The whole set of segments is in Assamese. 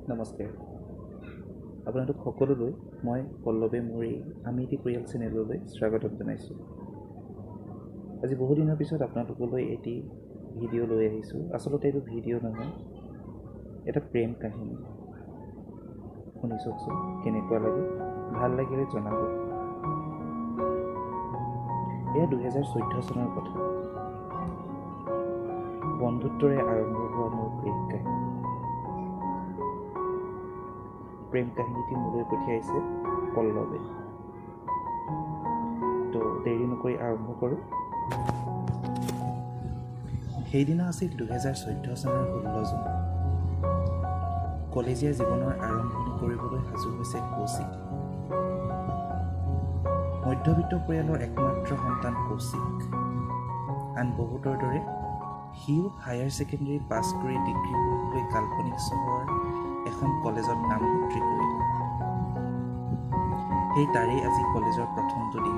নমস্কাৰ আপোনালোক সকলোলৈ মই পল্লৱে মোৰ এই আমিতি পৰিয়াল চেনেললৈ স্বাগতম জনাইছোঁ। আজি বহুদিনৰ পিছত আপোনালোকলৈ এটি ভিডিঅ' লৈ আহিছোঁ। আচলতে এইটো ভিডিঅ' নহয়, এটা প্ৰেম কাহিনী। শুনি চাওকচোন কেনেকুৱা লাগে, ভাল লাগিলে জনাব। এয়া 2014 চনৰ কথা। বন্ধুত্বৰে আৰম্ভ হোৱা মোৰ প্ৰেম কাহিনীটি মোলৈ পঠিয়াইছে পল্লৱে। তো দেৰি নকৰি আৰম্ভ কৰোঁ। সেইদিনা আছিল 2014 চনৰ 16 জুন। কলেজীয়া জীৱনৰ আৰম্ভণি কৰিবলৈ সাজু হৈছে কৌশিক। মধ্যবিত্ত পৰিয়ালৰ একমাত্ৰ সন্তান কৌশিক। আন বহুতৰ দৰে সিও হায়াৰ ছেকেণ্ডেৰী পাছ কৰি ডিগ্ৰী পঢ়িবলৈ কাল্পনিক চহৰৰ এখন কলেজত নামভৰ্তি কৰিলে। সেই তাৰেই আজি কলেজৰ প্ৰথমটো দিন।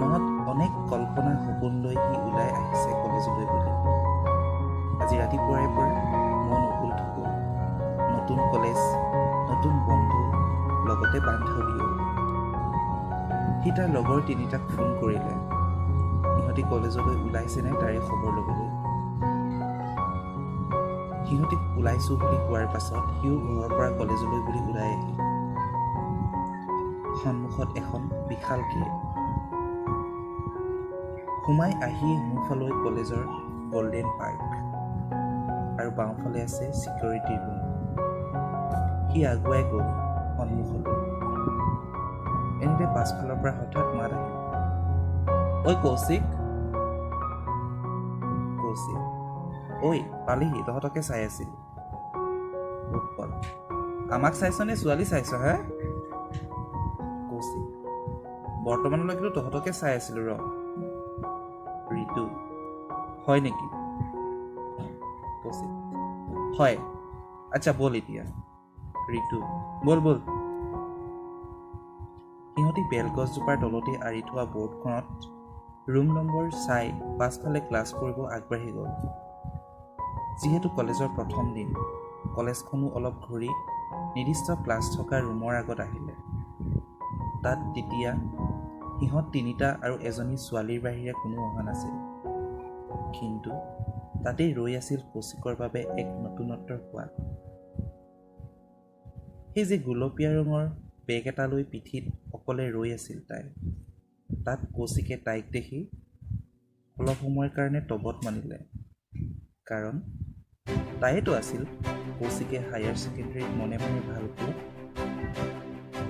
মনত অনেক কল্পনা সপোন লৈ সি ওলাই আহিছে কলেজলৈ বুলি। আজি ৰাতিপুৱাৰে পৰা মন উকুল থুকুল। নতুন কলেজ, নতুন বন্ধু, লগতে বান্ধৱীও। সি তাৰ লগৰ তিনিটাক ফোন কৰিলে, সিহঁতি কলেজলৈ ওলাইছেনে তাৰে খবৰ ল'বলৈ। সিহঁতি ওলাইছোঁ বুলি কোৱাৰ পাছত সিও ঘৰৰ পৰা কলেজলৈ বুলি ওলাই আহিল। সন্মুখত এখন বিশাল গেট। সোমাই আহি সোঁফালৈ কলেজৰ গল্ডেন পাৰ্ক আৰু বাওঁফালে আছে ছিকিউৰিটি ৰুম। সি আগুৱাই গ'ল সন্মুখলৈ। এনেতে পাছফালৰ পৰা হঠাৎ মাত আহিল, ঐ কৌশিক। কৌশিক, ঐ পালিহি, তহঁতকে চাই আছিল। উৎপল, আমাক চাইছ নে ছোৱালী চাইছ হে? কৌশিক, বৰ্তমানলৈকেতো তহঁতকে চাই আছিলো ৰ। ঋতু, হয় নেকি? কৌশিক, হয়। আচ্ছা বল এতিয়া। ঋতু, বল বল। সিহঁতি বেলগছজোপাৰ তলতে আঁৰি থোৱা বৰ্ডখনত ৰুম নম্বৰ চাই পাছফালে ক্লাছ কৰিব আগবাঢ়ি গ'ল। যিহেতু কলেজৰ প্ৰথম দিন, কলেজখনো অলপ ঘূৰি নিৰ্দিষ্ট ক্লাছ থকা ৰুমৰ আগত আহিলে। তাত তেতিয়া সিহঁত তিনিটা আৰু এজনী ছোৱালীৰ বাহিৰে কোনো অহা নাছিল। কিন্তু তাতেই ৰৈ আছিল কৌশিকৰ বাবে এক নতুনত্বৰ সোৱাদ। সেই যে গুলপীয়া ৰঙৰ বেগ এটা লৈ পিঠিত অকলে ৰৈ আছিল তাই। তাত কৌশিকে তাইক দেখি অলপ সময়ৰ কাৰণে তবত মানিলে। কাৰণ তাইতো আছিল কৌশিকে হায়াৰ ছেকেণ্ডেৰীত মনে মনে ভাল পোৱা,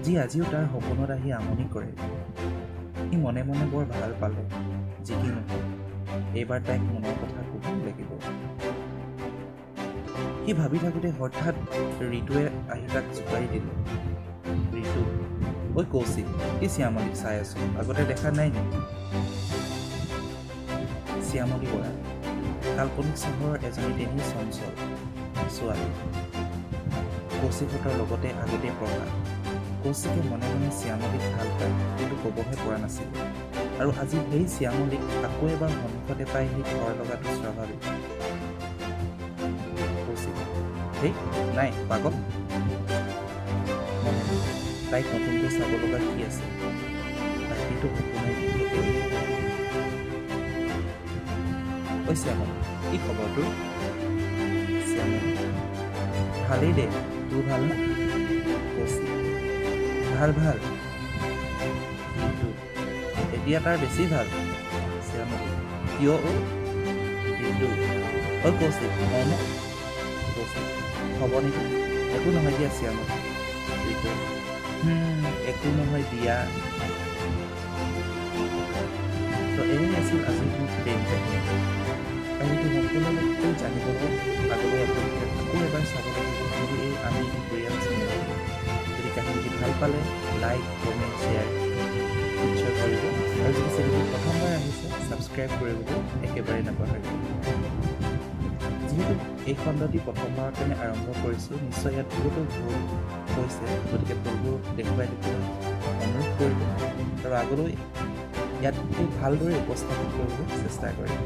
যি আজিও তাৰ সপোনত আহি আমনি কৰে। সি মনে মনে বৰ ভাল পালে। যি কি নহওক, এইবাৰ তাইক মনৰ কথা ক'বই লাগিব। সি ভাবি থাকোঁতে হঠাৎ ঋতুৱে আহি তাক জোকাৰি দিলে। ঋতু, ঐ কৌশিক, কি শ্যামলীক চাই আছো, আগতে দেখা নাই নেকি? শ্যামলী বৰা, কাল্পনিক চহৰৰ এজনী তেনি চঞ্চল ছোৱালী। কৌশিকহঁতৰ লগতে আগতে পঢ়া। কৌশিকে মনে মনে শ্যামলীক ভাল পায়, কিন্তু ক'বহে পৰা নাছিল। আৰু আজি সেই শ্যামলীক আকৌ এবাৰ সন্মুখতে পাই সি ঘৰ লগাটো স্বাভাৱিক। কৌশিক, হেই নাই পাগল। মনে মনে তাইক নতুনকৈ চাব লগা কি আছে, তাইতো সপোনৰ ঐ শ্যামলী, কি খবৰ তোৰ? শ্যামলী, ভালেই দে, তোৰ ভাল ন? কৌশিক, ভাল ভাল। কিন্তু এতিয়া তাৰ বেছি ভাল। শ্যামলী, কিয় অ? কিন্তু ঐ কৌশিক, হয়নে? কৌশিক, হ'ব নেকি? একো নহয় দিয়া শ্যামলী। ঋতু, একো নহয় দিয়া। তো এয়াই আছিল আজিৰ মোৰ প্ৰেম কাহিনী। আৰু এইটো সম্পূৰ্ণৰূপে জানিবলৈ আগলৈ আপোনালোকে আকৌ এবাৰ চাব লাগিব যদি এই আমি পৰিয়াল চেনেল। যদি কাহিনীটি ভাল পালে লাইক, কমেণ্ট, শ্বেয়াৰ নিশ্চয় কৰিব। আৰু যদি চেনেলটো প্ৰথমবাৰ আহিছে ছাবস্ক্ৰাইব কৰিবলৈ একেবাৰে নাপাহৰিব। যিহেতু এই খণ্ডটি প্ৰথমবাৰৰ কাৰণে আৰম্ভ কৰিছোঁ, নিশ্চয় ইয়াত বহুতো ভুল হৈছে, গতিকে ভুলবোৰ দেখুৱাই দিবলৈ অনুৰোধ কৰিলোঁ। আৰু আগলৈ ইয়াত ভালদৰে উপস্থাপন কৰিবলৈ চেষ্টা কৰিম।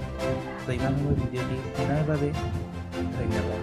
তো ইমান সময় ভিডিঅ'টি শুনাৰ বাবে ধন্যবাদ।